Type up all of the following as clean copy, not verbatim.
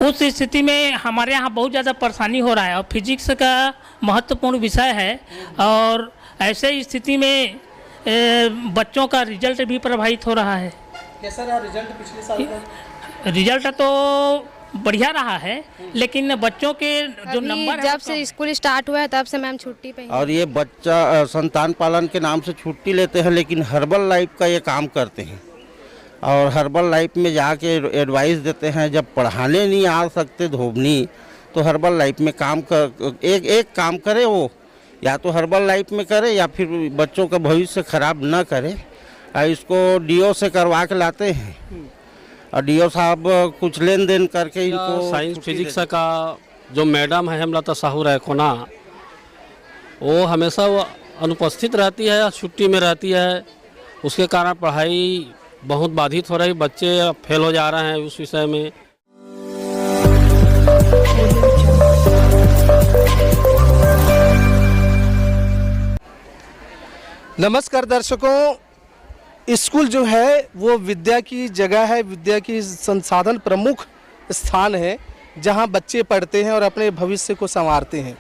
उस स्थिति में हमारे यहाँ बहुत ज़्यादा परेशानी हो रहा है और फिजिक्स का महत्वपूर्ण विषय है और ऐसे स्थिति में बच्चों का रिजल्ट भी प्रभावित हो रहा है। कैसा रहा रिजल्ट पिछले साल का? रिजल्ट तो बढ़िया रहा है, लेकिन बच्चों के जो नंबर जब से स्कूल स्टार्ट हुआ है तब से मैम छुट्टी पे। और ये बच्चा संतान पालन के नाम से छुट्टी लेते हैं, लेकिन हर्बल लाइफ का ये काम करते हैं और हर्बल लाइफ में जाके एडवाइस देते हैं। जब पढ़ाने नहीं आ सकते धोबनी तो हर्बल लाइफ में काम कर एक काम करे, वो या तो हर्बल लाइफ में करे या फिर बच्चों का भविष्य खराब न करे। इसको डीओ से करवा के लाते हैं और डीओ साहब कुछ लेन देन करके इनको साइंस फिजिक्स का जो मैडम है हेमलता साहू रैकोना, वो हमेशा वो अनुपस्थित रहती है, छुट्टी में रहती है। उसके कारण पढ़ाई बहुत बाधित हो रही, बच्चे फेल हो जा रहे हैं उस विषय में। नमस्कार दर्शकों, स्कूल जो है वो विद्या की जगह है, विद्या की संसाधन प्रमुख स्थान है जहां बच्चे पढ़ते हैं और अपने भविष्य को संवारते हैं।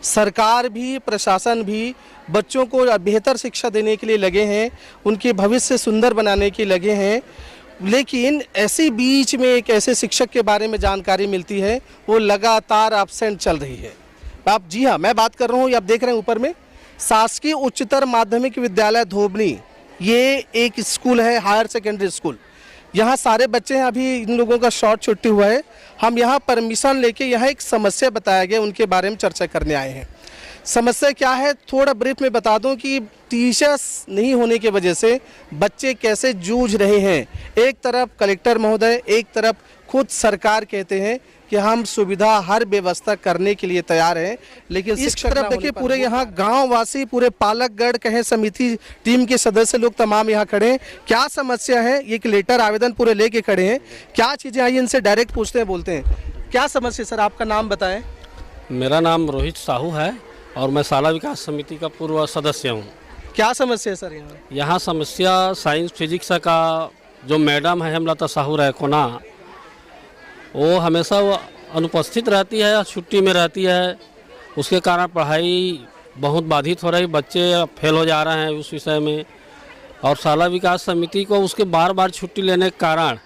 सरकार भी, प्रशासन भी बच्चों को बेहतर शिक्षा देने के लिए लगे हैं, उनके भविष्य सुंदर बनाने के लगे हैं। लेकिन ऐसे बीच में एक ऐसे शिक्षक के बारे में जानकारी मिलती है, वो लगातार एब्सेंट चल रही है। आप जी हाँ, मैं बात कर रहा हूँ, आप देख रहे हैं ऊपर में शासकीय उच्चतर माध्यमिक विद्यालय धोबनी। ये एक स्कूल है, हायर सेकेंडरी स्कूल। यहाँ सारे बच्चे हैं, अभी इन लोगों का शॉर्ट छुट्टी हुआ है। हम यहाँ परमिशन लेके यहाँ एक समस्या बताया गया, उनके बारे में चर्चा करने आए हैं। समस्या क्या है थोड़ा ब्रीफ में बता दूं कि टीचर्स नहीं होने की वजह से बच्चे कैसे जूझ रहे हैं। एक तरफ कलेक्टर महोदय, एक तरफ खुद सरकार कहते हैं कि हम सुविधा हर व्यवस्था करने के लिए तैयार हैं, लेकिन इस तरफ देखिए पूरे यहाँ गांव वासी, पूरे पालकगढ़ कहें समिति टीम के सदस्य लोग तमाम यहाँ खड़े हैं। क्या समस्या है, एक लेटर आवेदन पूरे लेके खड़े हैं। क्या चीज़ें आई इनसे डायरेक्ट पूछते हैं, बोलते हैं क्या समस्या। सर आपका नाम बताएं। मेरा नाम रोहित साहू है और मैं शाला विकास समिति का पूर्व सदस्य हूँ। क्या समस्या है सर यहाँ समस्या साइंस फिजिक्स का जो मैडम है हेमलता साहू रैकोना, वो हमेशा वो अनुपस्थित रहती है, छुट्टी में रहती है। उसके कारण पढ़ाई बहुत बाधित हो रही, बच्चे फेल हो जा रहे हैं उस विषय में। और शाला विकास समिति को उसके बार बार छुट्टी लेने के कारण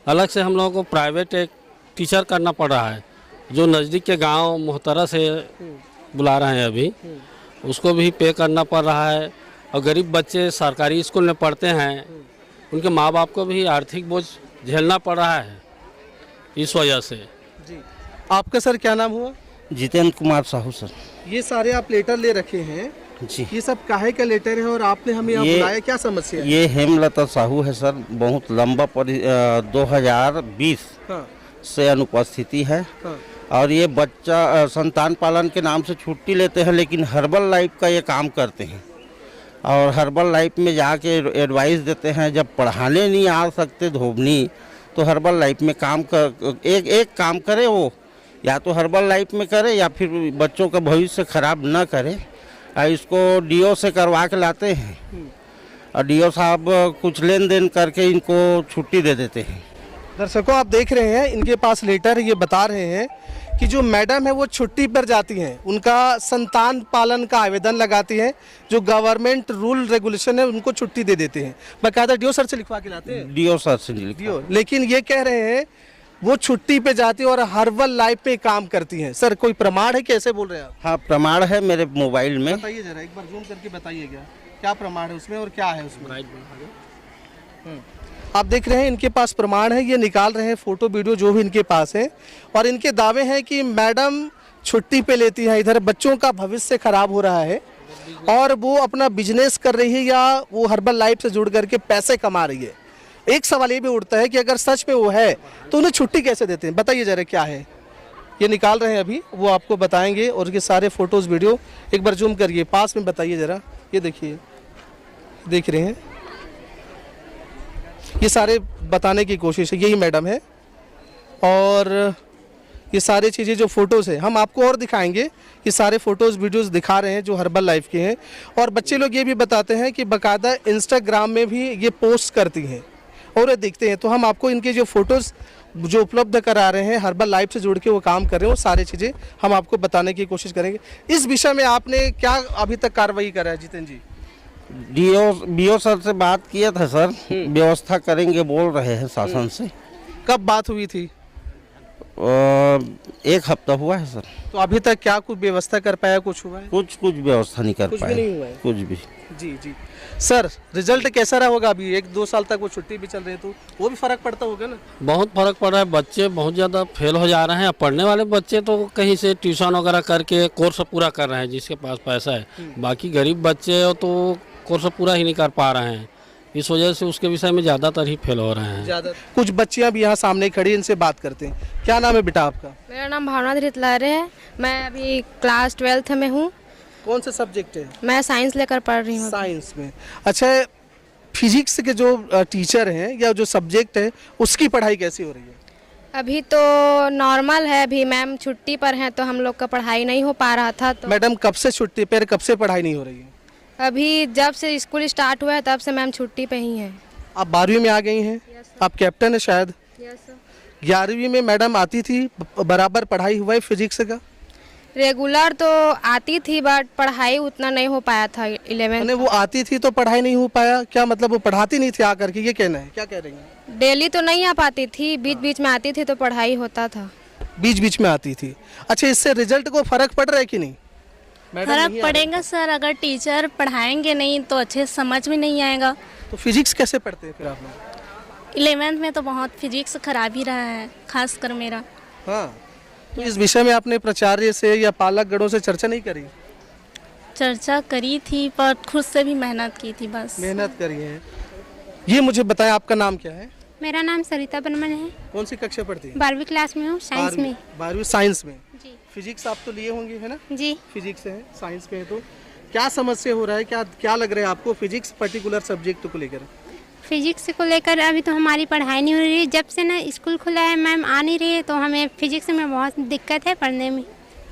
अलग से हम लोगों को प्राइवेट एक टीचर करना पड़ रहा है, जो नज़दीक के गांव मोहतरा से बुला रहे हैं अभी, उसको भी पे करना पड़ रहा है। और गरीब बच्चे सरकारी स्कूल में पढ़ते हैं, उनके माँ बाप को भी आर्थिक बोझ झेलना पड़ रहा है इस वजह से। जी आपका सर क्या नाम हुआ? जितेंद्र कुमार साहू सर। ये सारे आप लेटर ले रखे हैं जी, ये सब काहे का लेटर है और आपने हमें यहाँ बुलाया, क्या समस्या है? ये हेमलता साहू है सर, बहुत लंबा 2020 से अनुपस्थिति है। और ये बच्चा संतान पालन के नाम से छुट्टी लेते हैं, लेकिन हर्बल लाइफ का ये काम करते हैं और हर्बल लाइफ में जाके एडवाइस देते हैं। जब पढ़ाने नहीं आ सकते धोबनी तो हर्बल लाइफ में काम कर एक काम करे, वो या तो हर्बल लाइफ में करे या फिर बच्चों का भविष्य खराब न करे। इसको डीओ से करवा के लाते हैं और डीओ साहब कुछ लेन देन करके इनको छुट्टी दे देते हैं। दर्शकों आप देख रहे हैं इनके पास लेटर, ये बता रहे हैं कि जो मैडम है वो छुट्टी पर जाती हैं, उनका संतान पालन का आवेदन लगाती हैं, जो गवर्नमेंट रूल रेगुलेशन है उनको छुट्टी दे देते हैं। बाकायदा डीओ सर से लिखवा के लाते हैं, डीओ सर से डीओ। लेकिन ये कह रहे हैं वो छुट्टी पे जाती है और हर्बल लाइफ पे काम करती हैं। सर कोई प्रमाण है, कैसे बोल रहे हैं आप? हाँ प्रमाण है मेरे मोबाइल में। बताइए जरा, एक बार जूम करके बताइएगा क्या प्रमाण है उसमें और क्या है उसमें। आप देख रहे हैं इनके पास प्रमाण है, ये निकाल रहे हैं फोटो वीडियो जो भी इनके पास है। और इनके दावे हैं कि मैडम छुट्टी पे लेती है, इधर बच्चों का भविष्य खराब हो रहा है और वो अपना बिजनेस कर रही है या वो हर्बल लाइफ से जुड़ करके पैसे कमा रही है। एक सवाल ये भी उठता है कि अगर सच में वो है तो उन्हें छुट्टी कैसे देते हैं, बताइए जरा क्या है। ये निकाल रहे हैं अभी, वो आपको बताएंगे। और ये सारे फोटोज़ वीडियो एक बार जूम करिए, पास में बताइए ज़रा। ये देखिए, देख रहे हैं, ये सारे बताने की कोशिश है। यही मैडम है और ये सारी चीज़ें जो फ़ोटोज़ है हम आपको और दिखाएंगे। ये सारे फ़ोटोज़ वीडियोज़ दिखा रहे हैं जो हर्बल लाइफ के हैं। और बच्चे लोग ये भी बताते हैं कि बाकायदा इंस्टाग्राम में भी ये पोस्ट करती हैं और ये देखते हैं। तो हम आपको इनके जो फ़ोटोज़ जो उपलब्ध करा रहे हैं, हर्बल लाइफ से जुड़ के वो काम कर रहे हैं, वो सारी चीज़ें हम आपको बताने की कोशिश करेंगे। इस विषय में आपने क्या अभी तक कार्रवाई करा है जितेंद्र जी? बीओ सर से बात किया था सर, व्यवस्था करेंगे बोल रहे हैं शासन से। कब बात हुई थी? एक हफ्ता हुआ है सर। तो अभी तक क्या कुछ व्यवस्था कर पाया, कुछ हुआ है? कुछ व्यवस्था नहीं कर कुछ भी पाए, नहीं हुआ है? कुछ भी। जी जी सर, रिजल्ट कैसा रहा होगा? अभी 1-2 साल तक वो छुट्टी भी चल रही, तो वो भी फर्क पड़ता होगा ना? बहुत फर्क पड़ रहा है, बच्चे बहुत ज़्यादा फेल हो जा रहे हैं। पढ़ने वाले बच्चे तो कहीं से ट्यूशन वगैरह करके कोर्स पूरा कर रहे हैं जिसके पास पैसा है। बाकी गरीब बच्चे तो कोर्स पूरा ही नहीं कर पा रहे हैं, इस वजह से उसके विषय में ज़्यादातर ही फेल हो रहे हैं। ज़्यादा कुछ बच्चियां भी यहाँ सामने खड़ी, इनसे बात करते हैं। क्या नाम है बेटा आपका? मेरा नाम भावना धृतलारे है। मैं अभी क्लास 12th में हूँ। कौन सा सब्जेक्ट है? मैं साइंस लेकर पढ़ रही हूँ। साइंस में। अच्छा, फिजिक्स के जो टीचर हैं या जो सब्जेक्ट है उसकी पढ़ाई कैसी हो रही है? अभी तो नॉर्मल है, अभी मैम छुट्टी पर हैं तो हम लोग का पढ़ाई नहीं हो पा रहा था। तो मैडम कब से छुट्टी पर, कब से पढ़ाई नहीं हो रही है? अभी जब से स्कूल स्टार्ट हुआ है तब से मैम छुट्टी पे ही हैं। आप 12वीं में आ गई हैं? आप कैप्टन है शायद। 11वीं में मैडम आती थी, बराबर पढ़ाई हुआ है फिजिक्स का? रेगुलर तो आती थी बट पढ़ाई उतना नहीं हो पाया था 11th। वो आती थी तो पढ़ाई नहीं हो पाया, क्या मतलब वो पढ़ाती नहीं थी आकर के, ये कहना है? क्या कह रही हैं? डेली तो नहीं आ पाती थी, बीच बीच में आती थी तो पढ़ाई होता था। बीच बीच में आती थी। अच्छा, इससे रिजल्ट को फर्क पड़ रहा है कि नहीं? फर्क पड़ेगा सर, अगर टीचर पढ़ाएंगे नहीं तो अच्छे से समझ में नहीं आएगा। तो फिजिक्स कैसे पढ़ते हैं फिर आप लोग? 11th में तो बहुत फिजिक्स खराब ही रहा है, खासकर मेरा। हाँ, तो इस विषय में आपने प्राचार्य से या पालक गणों से चर्चा नहीं करी? चर्चा करी थी पर खुद से भी मेहनत की थी, बस मेहनत करी है। ये मुझे बताएं, आपका नाम क्या है? मेरा नाम सरिता बर्मन है। कौन सी कक्षा पढ़ती है? 12वीं क्लास में हूँ, साइंस में। 12वीं साइंस में। जी फिजिक्स आप तो लिए होंगे, है ना? जी। फिजिक्स है, साइंस में है, तो क्या समस्या हो रहा है, क्या लग रहा है आपको फिजिक्स पर्टिकुलर सब्जेक्ट को लेकर? फिजिक्स को लेकर अभी तो हमारी पढ़ाई नहीं हो रही है। जब से ना स्कूल खुला है मैम आ नहीं रही है, तो हमें फिजिक्स में बहुत दिक्कत है पढ़ने में।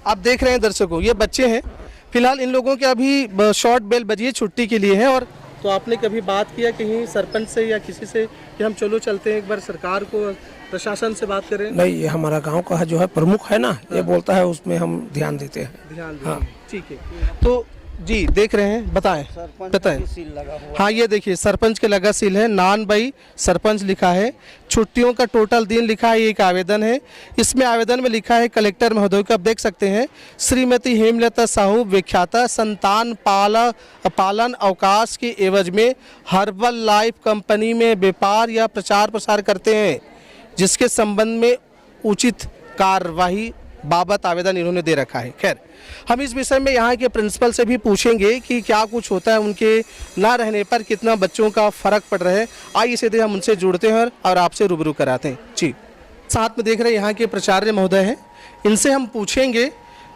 आप देख रहे हैं दर्शकों, ये बच्चे हैं, फिलहाल इन लोगों के अभी शॉर्ट बेल बजी है, छुट्टी के लिए है। और तो आपने कभी बात किया कहीं सरपंच से या किसी से कि हम चलो चलते हैं एक बार सरकार को, प्रशासन से बात करें? नहीं, ये हमारा गांव का जो है प्रमुख है ना, ये बोलता है, उसमें हम ध्यान देते हैं। ध्यान दें। ठीक है, तो जी देख रहे हैं, बताएं। हाँ, ये देखिए सरपंच के लगा सील है, नान भाई सरपंच लिखा है। छुट्टियों का टोटल दिन लिखा है, एक आवेदन है। इसमें आवेदन में लिखा है कलेक्टर महोदय को, आप देख सकते हैं, श्रीमती हेमलता साहू व्याख्याता संतान पालन अवकाश के एवज में हर्बल लाइफ कंपनी में व्यापार या प्रचार प्रसार करते हैं, जिसके संबंध में उचित कार्यवाही बाबत आवेदन इन्होंने दे रखा है। खैर, हम इस विषय में यहाँ के प्रिंसिपल से भी पूछेंगे कि क्या कुछ होता है, उनके ना रहने पर कितना बच्चों का फर्क पड़ रहा है। आइए सीधे हम उनसे जुड़ते हैं और आपसे रूबरू कराते हैं। जी, साथ में देख रहे हैं यहाँ के प्राचार्य महोदय हैं, इनसे हम पूछेंगे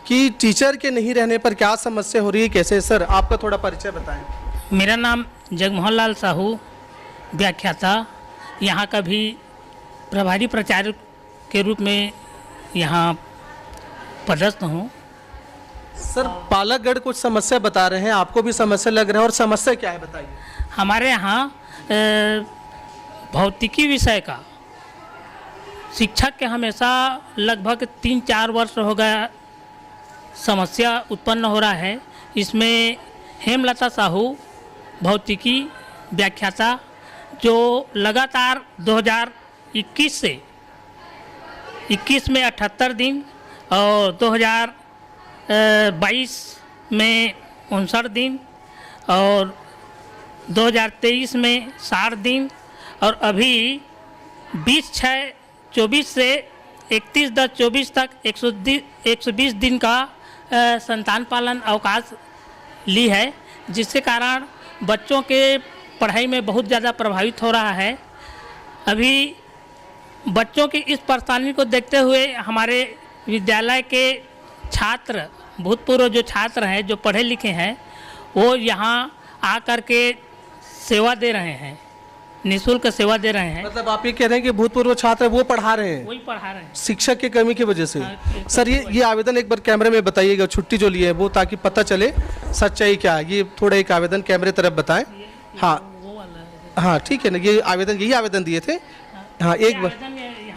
कि टीचर के नहीं रहने पर क्या समस्या हो रही है, कैसे। सर, आपका थोड़ा परिचय बताएं। मेरा नाम जगमोहन लाल साहू, व्याख्याता, यहाँ का भी प्रभारी प्राचार्य के रूप में यहाँ पदस्थ हूँ। सर, पालकगढ़ कुछ समस्या बता रहे हैं, आपको भी समस्या लग रहा है, और समस्या क्या है बताइए। हमारे यहाँ भौतिकी विषय का शिक्षक के हमेशा लगभग 3-4 वर्ष हो गया समस्या उत्पन्न हो रहा है। इसमें हेमलता साहू भौतिकी व्याख्याता, जो लगातार 2021 से 21 में 78 दिन और 2022 में 59 दिन और 2023 में 60 दिन और अभी 20/6/24 से 31/10/24 तक 120 दिन का संतान पालन अवकाश ली है, जिसके कारण बच्चों के पढ़ाई में बहुत ज़्यादा प्रभावित हो रहा है। अभी बच्चों की इस परेशानी को देखते हुए हमारे विद्यालय के छात्र, भूतपूर्व जो छात्र हैं, जो पढ़े लिखे हैं, वो यहाँ आकर के सेवा दे रहे हैं, निःशुल्क सेवा दे रहे हैं। मतलब आप ये कह रहे हैं कि भूतपूर्व छात्र वो पढ़ा रहे हैं? वही पढ़ा रहे हैं, शिक्षक की कमी की वजह से। सर, ये आवेदन एक बार कैमरे में बताइएगा, छुट्टी जो ली है वो, ताकि पता चले सच्चाई क्या है। ये थोड़ा एक आवेदन कैमरे तरफ बताएं। हाँ हाँ, ठीक है ना, ये आवेदन, यही आवेदन दिए थे। हाँ, एक बार,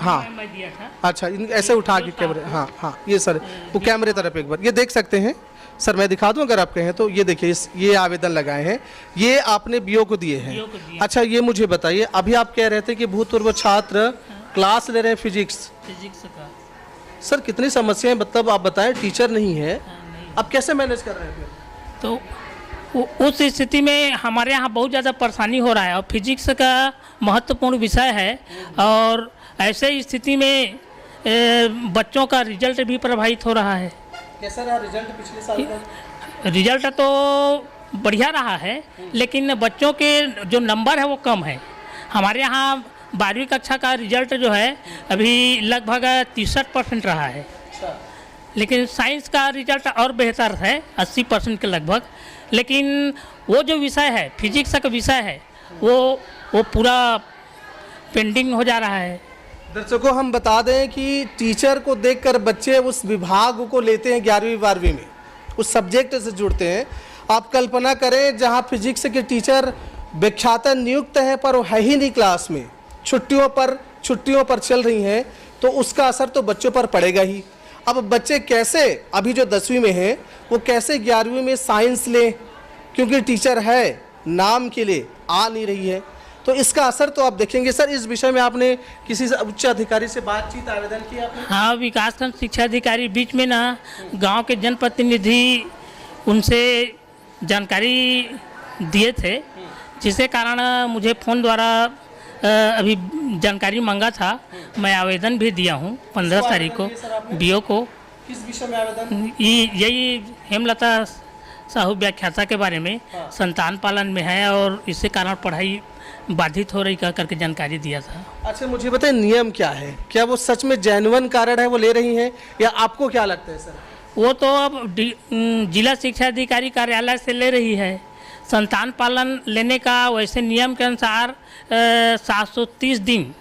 हाँ मैं दिया था। अच्छा, इन ऐसे उठा के कैमरे, हाँ हाँ ये सर, वो कैमरे तरफ एक बार ये देख सकते हैं सर, मैं दिखा दूं अगर आप कहें तो। ये देखिए, ये आवेदन लगाए हैं, ये आपने बीओ को दिए हैं। अच्छा, ये मुझे बताइए, अभी आप कह रहे थे कि भूतपूर्व छात्र क्लास ले रहे हैं फिजिक्स का। सर कितनी समस्याएं, मतलब आप बताएं, टीचर नहीं है, अब कैसे मैनेज कर रहे हैं फिर? तो उस स्थिति में हमारे यहाँ बहुत ज़्यादा परेशानी हो रहा है, और फिजिक्स का महत्वपूर्ण विषय है, और ऐसे स्थिति में बच्चों का रिजल्ट भी प्रभावित हो रहा है। कैसा रहा रिजल्ट पिछले साल का? रिजल्ट तो बढ़िया रहा है, लेकिन बच्चों के जो नंबर है वो कम है। हमारे यहाँ 12वीं कक्षा का रिजल्ट जो है अभी लगभग 63% रहा है, लेकिन साइंस का रिजल्ट और बेहतर है, 80% के लगभग। लेकिन वो जो विषय है, फिजिक्स का विषय है, वो पूरा पेंडिंग हो जा रहा है। दर्शकों, हम बता दें कि टीचर को देखकर बच्चे उस विभाग को लेते हैं 11वीं 12वीं में, उस सब्जेक्ट से जुड़ते हैं। आप कल्पना करें, जहां फिजिक्स के टीचर व्याख्याता नियुक्त हैं पर वो है ही नहीं क्लास में, छुट्टियों पर चल रही हैं, तो उसका असर तो बच्चों पर पड़ेगा ही। अब बच्चे कैसे, अभी जो 10वीं में हैं वो कैसे 11वीं में साइंस लें, क्योंकि टीचर है नाम के लिए, आ नहीं रही है, तो इसका असर तो आप देखेंगे। सर, इस विषय में आपने किसी उच्च अधिकारी से बातचीत, आवेदन किया आपने? हाँ, विकासखंड शिक्षा अधिकारी बीच में ना गांव के जनप्रतिनिधि उनसे जानकारी दिए थे, जिसके कारण मुझे फ़ोन द्वारा अभी जानकारी मांगा था। मैं आवेदन भी दिया हूँ 15 तारीख को बीओ को। किस विषय में आवेदन? यही हेमलता साहू व्याख्याता के बारे में, संतान पालन में है, और इससे कारण पढ़ाई बाधित हो रही का करके जानकारी दिया था। अच्छा, मुझे बताइए नियम क्या है, क्या वो सच में जेन्युइन कारण है वो ले रही हैं, या आपको क्या लगता है सर? वो तो अब जिला शिक्षा अधिकारी कार्यालय से ले रही है। संतान पालन लेने का वैसे नियम के अनुसार 730 दिन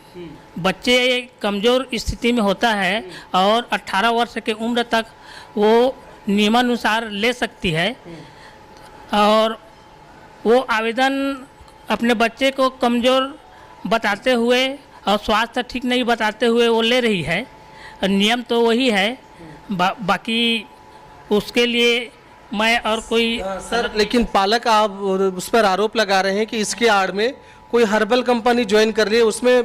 बच्चे कमज़ोर स्थिति में होता है, और 18 वर्ष के उम्र तक वो नियमानुसार ले सकती है, और वो आवेदन अपने बच्चे को कमज़ोर बताते हुए और स्वास्थ्य ठीक नहीं बताते हुए वो ले रही है। नियम तो वही है, बाकी उसके लिए मैं और कोई सर, लेकिन पालक आप उस पर आरोप लगा रहे हैं कि इसके आड़ में कोई हर्बल कंपनी ज्वाइन कर रही है, उसमें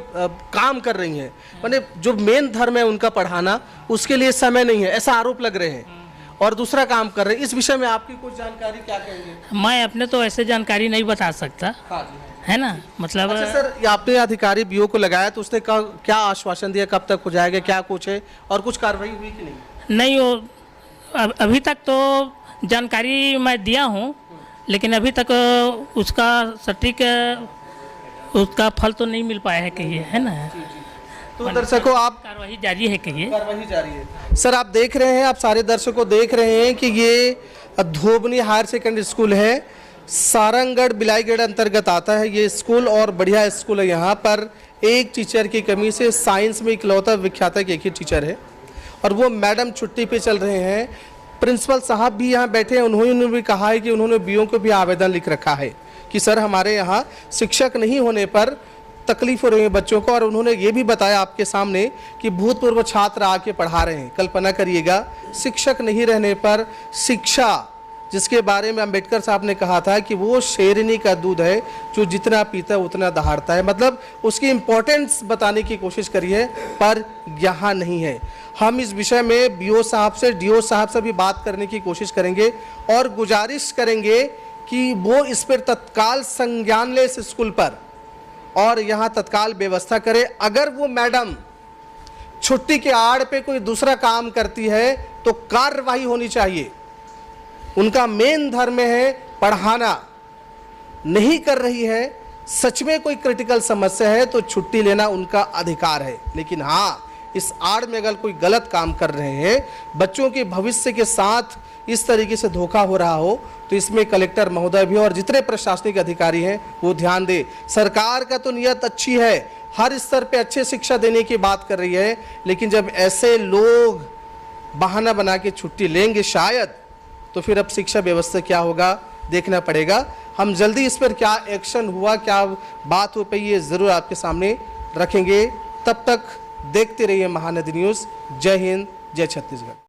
काम कर रही है, माने जो मेन धर्म है उनका पढ़ाना, उसके लिए समय नहीं है, ऐसा आरोप लग रहे हैं, और दूसरा काम कर रहे हैं। इस विषय में आपकी कुछ जानकारी, क्या कहेंगे? मैं अपने तो ऐसे जानकारी नहीं बता सकता। हाँ जी, है ना, मतलब। अच्छा सर, ये आपने अधिकारी बीओ को लगाया तो उसने क्या आश्वासन दिया, कब तक हो जाएगा, क्या कुछ है, और कुछ कार्रवाई हुई कि नहीं? नहीं, वो अभी तक तो जानकारी मैं दिया हूँ, लेकिन अभी तक उसका सटीक उसका फल तो नहीं मिल पाया है कहिए, है ना। तो दर्शकों, आप कार्रवाई जारी है कहिए। कार्रवाई जारी है। सर, आप देख रहे हैं, आप सारे दर्शकों देख रहे हैं कि ये धोबनी हायर सेकेंडरी स्कूल है, सारंगगढ़ बिलाईगढ़ अंतर्गत आता है ये स्कूल, और बढ़िया स्कूल है। यहाँ पर एक टीचर की कमी से साइंस में इकलौता विख्याता एक ही टीचर है, और वो मैडम छुट्टी पे चल रहे हैं। प्रिंसिपल साहब भी यहाँ बैठे हैं, उन्होंने भी कहा है कि उन्होंने बीओ को भी आवेदन लिख रखा है कि सर हमारे यहाँ शिक्षक नहीं होने पर तकलीफ हो रही है बच्चों को, और उन्होंने ये भी बताया आपके सामने कि भूतपूर्व छात्र आके पढ़ा रहे हैं। कल्पना करिएगा, शिक्षक नहीं रहने पर शिक्षा, जिसके बारे में अंबेडकर साहब ने कहा था कि वो शेरनी का दूध है जो जितना पीता है उतना दहाड़ता है, मतलब उसकी इम्पोर्टेंस बताने की कोशिश करी है, पर यहाँ नहीं है। हम इस विषय में बीओ साहब से, डीओ साहब से भी बात करने की कोशिश करेंगे, और गुजारिश करेंगे कि वो इस पर तत्काल संज्ञान ले इस स्कूल पर, और यहाँ तत्काल व्यवस्था करे। अगर वो मैडम छुट्टी के आड़ पे कोई दूसरा काम करती है तो कार्रवाई होनी चाहिए। उनका मेन धर्म है पढ़ाना, नहीं कर रही है, सच में कोई क्रिटिकल समस्या है तो छुट्टी लेना उनका अधिकार है। लेकिन हाँ, इस आड़ में अगर कोई गलत काम कर रहे हैं, बच्चों के भविष्य के साथ इस तरीके से धोखा हो रहा हो, तो इसमें कलेक्टर महोदय भी और जितने प्रशासनिक अधिकारी हैं वो ध्यान दे। सरकार का तो नियत अच्छी है, हर स्तर पे अच्छे शिक्षा देने की बात कर रही है, लेकिन जब ऐसे लोग बहाना बना के छुट्टी लेंगे शायद, तो फिर अब शिक्षा व्यवस्था क्या होगा देखना पड़ेगा। हम जल्दी इस पर क्या एक्शन हुआ, क्या बात हो पाई, ये ज़रूर आपके सामने रखेंगे। तब तक देखते रहिए महानदी न्यूज़। जय हिंद, जय छत्तीसगढ़।